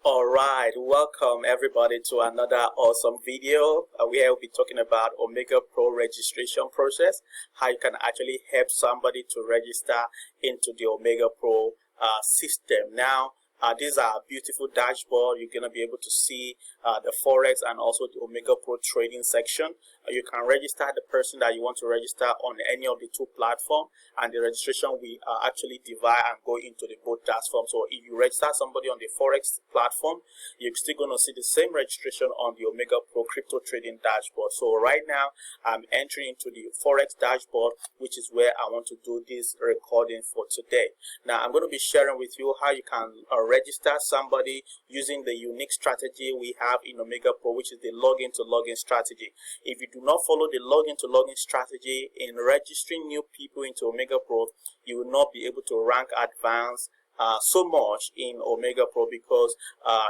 Alright, welcome everybody to another awesome video where we'll be talking about Omegapro registration process, how you can actually help somebody to register into the Omegapro system. Now, this is our beautiful dashboard. You're going to be able to see the Forex and also the Omegapro trading section. You can register the person that you want to register on any of the two platforms, and the registration we actually divide and go into the both platforms. So if you register somebody on the Forex platform, you're still going to see the same registration on the Omegapro crypto trading dashboard. So right now I'm entering into the Forex dashboard, which is where I want to do this recording for today. Now I'm going to be sharing with you how you can register somebody using the unique strategy we have in Omegapro, which is the login to login strategy. If you do not follow the login to login strategy in registering new people into Omegapro, you will not be able to rank advanced so much in Omegapro, because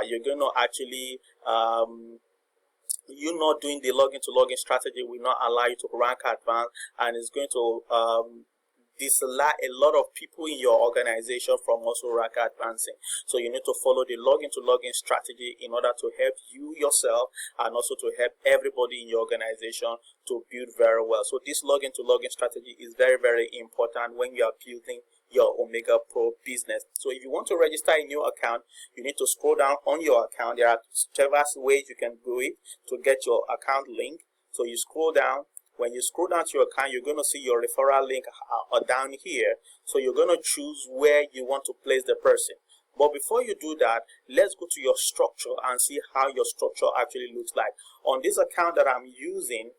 you're going to actually you not doing the login to login strategy will not allow you to rank advanced, and it's going to disallow a lot of people in your organization from also rank advancing. So you need to follow the login to login strategy in order to help you yourself and also to help everybody in your organization to build very well. So this login to login strategy is very important when you are building your Omegapro business. So if you want to register a new account, you need to scroll down on your account. There are several ways you can do it to get your account link. So you scroll down. When you scroll down to your account, you're going to see your referral link down here. So you're going to choose where you want to place the person. But before you do that, let's go to your structure and see how your structure actually looks like. On this account that I'm using,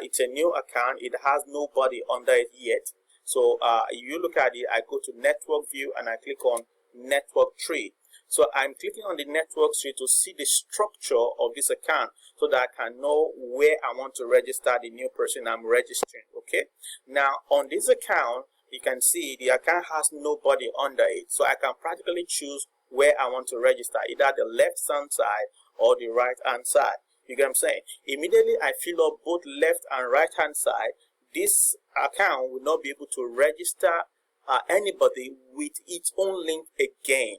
it's a new account. It has nobody under it yet. So if you look at it, I go to network view and I click on network tree. So I'm clicking on the network tree to see the structure of this account so that I can know where I want to register the new person I'm registering. Okay. Now on this account, you can see the account has nobody under it. So I can practically choose where I want to register, either the left hand side or the right hand side. You get what I'm saying? Immediately I fill up both left and right hand side, this account will not be able to register anybody with its own link again.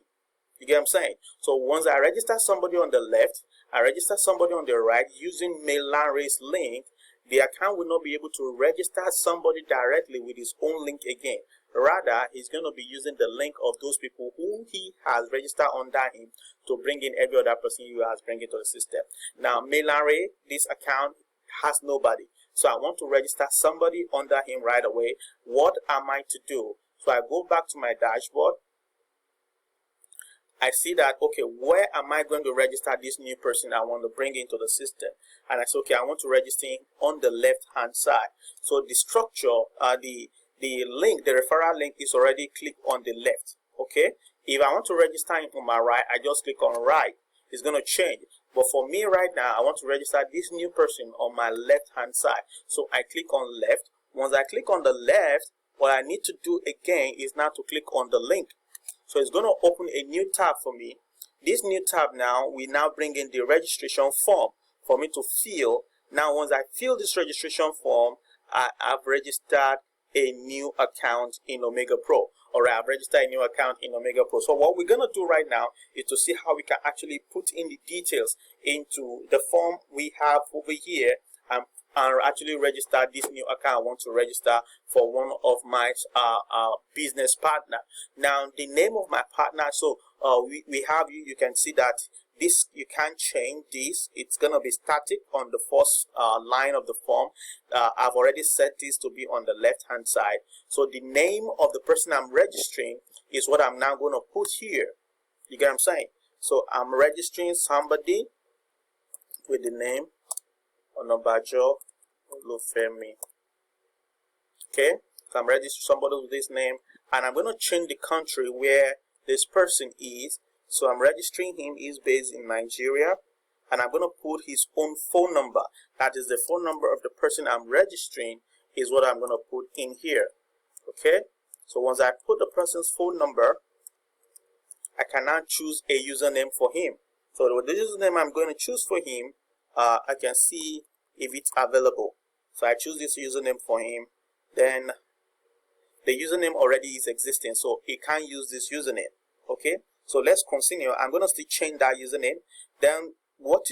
You get what I'm saying? So once I register somebody on the left, I register somebody on the right using Larry's link, the account will not be able to register somebody directly with his own link again. Rather, he's going to be using the link of those people who he has registered under him to bring in every other person he has bring into the system. Now, Larry, this account has nobody. So I want to register somebody under him right away. What am I to do? So I go back to my dashboard. I see that, okay, where am I going to register this new person I want to bring into the system? And I say, okay, I want to register him on the left hand side. So the structure, the link, the referral link is already clicked on the left. Okay. If I want to register him on my right, I just click on right. It's going to change. But for me right now, I want to register this new person on my left hand side. So I click on left. Once I click on the left, what I need to do again is now to click on the link. So it's going to open a new tab for me. This new tab now, we now bring in the registration form for me to fill. Now, once I fill this registration form, I have registered a new account in Omegapro. Or I've registered a new account in Omegapro. So what we're going to do right now is to see how we can actually put in the details into the form we have over here and actually register this new account I want to register for one of my business partner. Now the name of my partner, so we have, you can see that this, you can't change this. It's going to be static on the first line of the form. I've already set this to be on the left hand side. So the name of the person I'm registering is what I'm now going to put here. You get what I'm saying? So I'm registering somebody with the name Onabajo Olufemi. Okay, so I'm registering somebody with this name, and I'm going to change the country where this person is. So I'm registering him. He's based in Nigeria, and I'm going to put his own phone number. That is the phone number of the person I'm registering is what I'm going to put in here. Okay, so once I put the person's phone number, I can now choose a username for him. So with the username I'm going to choose for him, I can see if it's available. So I choose this username for him. Then the username already is existing, so he can't use this username. Okay, So let's continue. I'm going to still change that username. Then what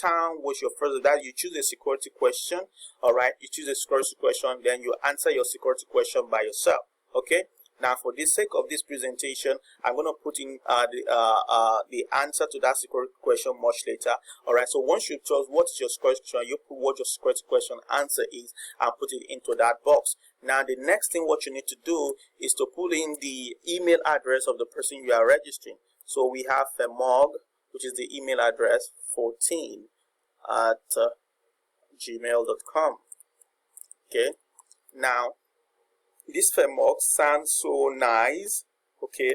time was your first? That you choose a security question. All right, you choose a security question, then you answer your security question by yourself. Okay. Now, for the sake of this presentation, I'm going to put in the answer to that security question much later. All right. So once you choose what is your security question, you put what your security question answer is and put it into that box. Now, the next thing what you need to do is to put in the email address of the person you are registering. So we have Femog, which is the email address 14 at gmail.com. Okay. Now, this Femog sounds so nice. Okay.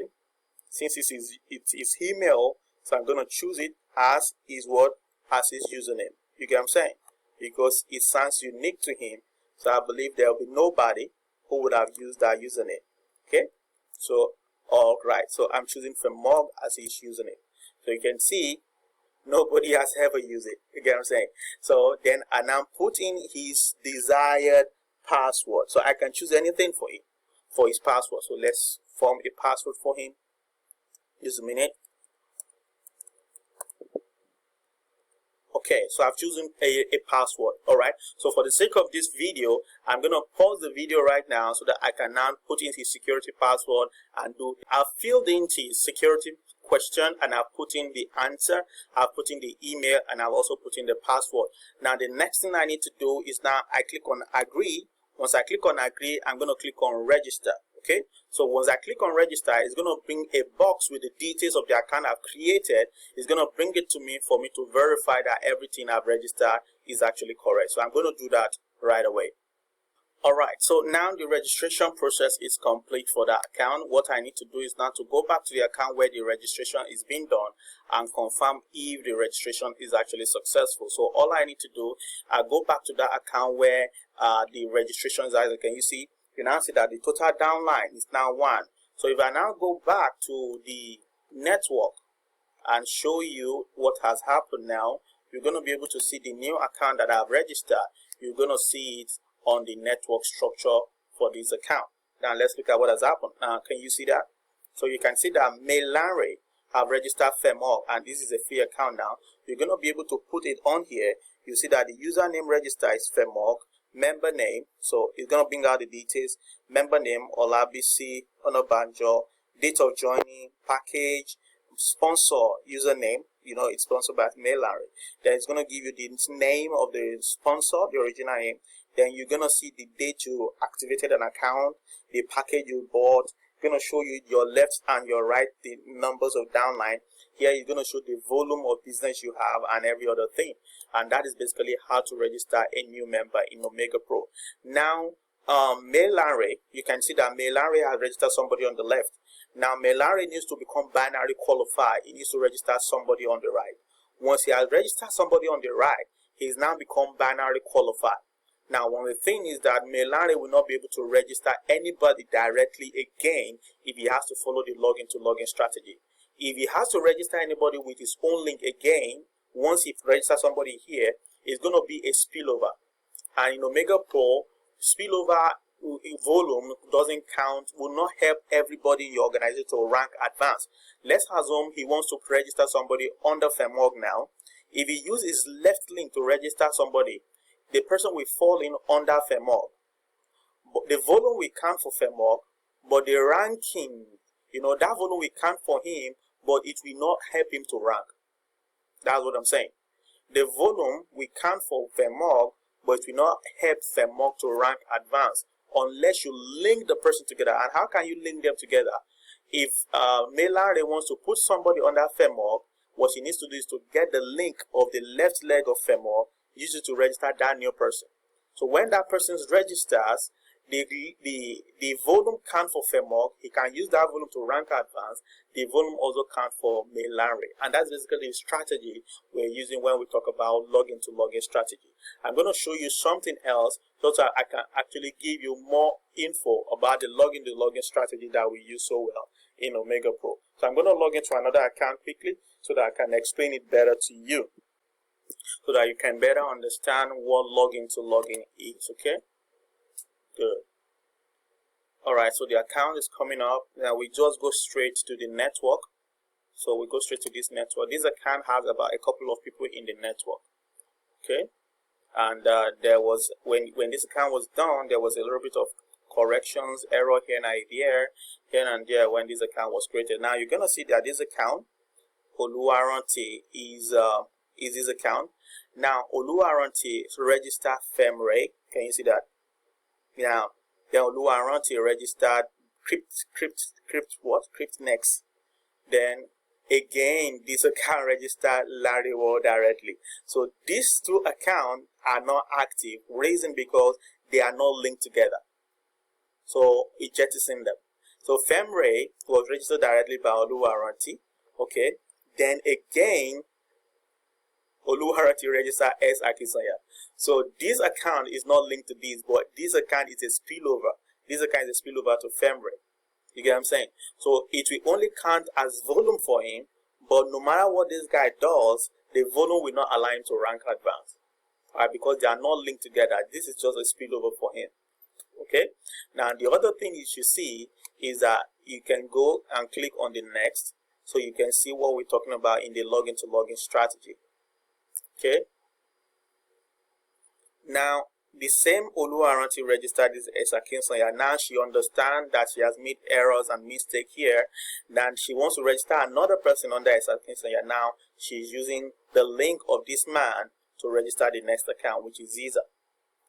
Since it is email, so I'm going to choose it as his username. You get what I'm saying? Because it sounds unique to him. So I believe there will be nobody who would have used that username. Okay. So, all right. So I'm choosing Femog as his username. So you can see nobody has ever used it. You get what I'm saying? So then I now put in his desired password. So I can choose anything for him for his password. So let's form a password for him. Just a minute. Okay, so I've chosen a password. All right. So for the sake of this video, I'm going to pause the video right now so that I can now put in his security password and I've filled in his security question and I've put in the answer, I've put in the email, and I've also put in the password. Now the next thing I need to do is now I click on agree. Once I click on agree, I'm going to click on register. Okay, so once I click on register, it's going to bring a box with the details of the account I've created. It's going to bring it to me for me to verify that everything I've registered is actually correct. So I'm going to do that right away. All right, so now the registration process is complete for that account. What I need to do is now to go back to the account where the registration is being done and confirm if the registration is actually successful. So all I need to do, I go back to that account where the registration is. Can you see? You now see that the total downline is now 1. So if I now go back to the network and show you what has happened now, you're going to be able to see the new account that I've registered. You're going to see it on the network structure for this account. Now let's look at what has happened. Now can you see that? So you can see that Melare have registered Femog, and this is a free account now. You're going to be able to put it on here. You see that the username register is Femog. Member name, so it's going to bring out the details. Member name, Olabisi Onabanjo. Date of joining, package, sponsor, username. You know, it's sponsored by Melare. Then it's going to give you the name of the sponsor, the original name. Then you're going to see the date you activated an account, the package you bought. It's going to show you your left and your right, the numbers of downline. Here you're going to show the volume of business you have and every other thing. And that is basically how to register a new member in Omegapro. Now, Melare, you can see that Melare has registered somebody on the left. Now, Melare needs to become binary qualified. He needs to register somebody on the right. Once he has registered somebody on the right, he's now become binary qualified. Now, one of the things is that Melare will not be able to register anybody directly again if he has to follow the login to login strategy. If he has to register anybody with his own link again, once he registers somebody here, it's going to be a spillover. And in Omegapro, spillover volume doesn't count, will not help everybody in your organization to rank advanced. Let's assume he wants to register somebody under Femog now. If he uses his left link to register somebody, the person will fall in under Femog. But the volume will count for Femog, but the ranking, you know, that volume will count for him, but it will not help him to rank. That's what I'm saying. The volume will count for Femog, but it will not help Femog to rank advanced unless you link the person together. And how can you link them together? If Melare wants to put somebody under Femog, what he needs to do is to get the link of the left leg of Femog, use it to register that new person. So when that person registers, the volume count for Femog, he can use that volume to rank advanced. The volume also count for Melare. And that's basically the strategy we're using when we talk about login to login strategy. I'm going to show you something else so that I can actually give you more info about the login to login strategy that we use so well in Omegapro. So I'm going to log into another account quickly so that I can explain it better to you, so that you can better understand what login to login is. Okay, good. All right, so the account is coming up. Now we just go straight to the network. So we go straight to this network. This account has about a couple of people in the network. Okay, and there was when this account was done, there was a little bit of corrections, error here and there when this account was created. Now you're gonna see that this account Oluwaranti is this account. Now Oluwaranti registered FEMRE. Can you see that? Now then Oluwaranti registered CryptNext. Then again this account registered Lariwo directly. So these two accounts are not active. Reason because they are not linked together. So it jettisoned them. So FEMRE was registered directly by Oluwaranti. Okay. Then again Oluwaranti registered S Akinsanya. So this account is not linked to this, but this account is a spillover. This account is a spillover to FEMRE. You get what I'm saying? So it will only count as volume for him, but no matter what this guy does, the volume will not allow him to rank advance. Alright, because they are not linked together. This is just a spillover for him. Okay? Now the other thing you should see is that you can go and click on the next, so you can see what we're talking about in the login to login strategy. Okay? Now the same Oluwaranti registered this as Akinsanya. Now she understands that she has made errors and mistake here. Then she wants to register another person under as Akinsanya. Now she's using the link of this man to register the next account, which is Ziza.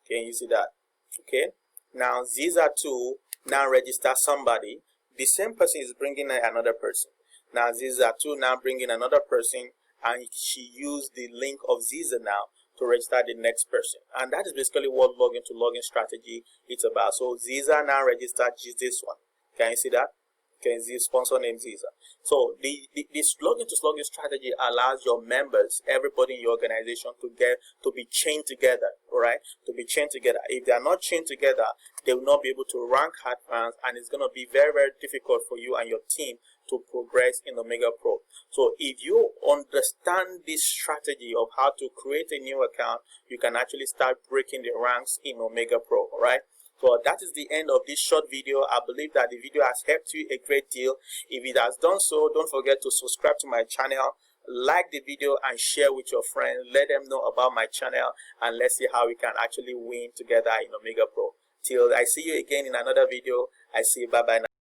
Can you see that? Okay. Now Ziza too now register somebody. The same person is bringing another person. Now Ziza too now bringing another person, and she used the link of Ziza now to register the next person. And that is basically what login to login strategy is about. So Ziza now registered this one. Can you see that? Can you see sponsor name Ziza? So this login to login strategy allows your members, everybody in your organization, to be chained together. All right, to be chained together. If they are not chained together, they will not be able to rank advance, and it's going to be very, very difficult for you and your team to progress in Omegapro. So if you understand this strategy of how to create a new account, you can actually start breaking the ranks in Omegapro. All right. So that is the end of this short video. I believe that the video has helped you a great deal. If it has done so, don't forget to subscribe to my channel, like the video, and share with your friends. Let them know about my channel, and let's see how we can actually win together in Omegapro. Till I see you again in another video, I say bye bye now.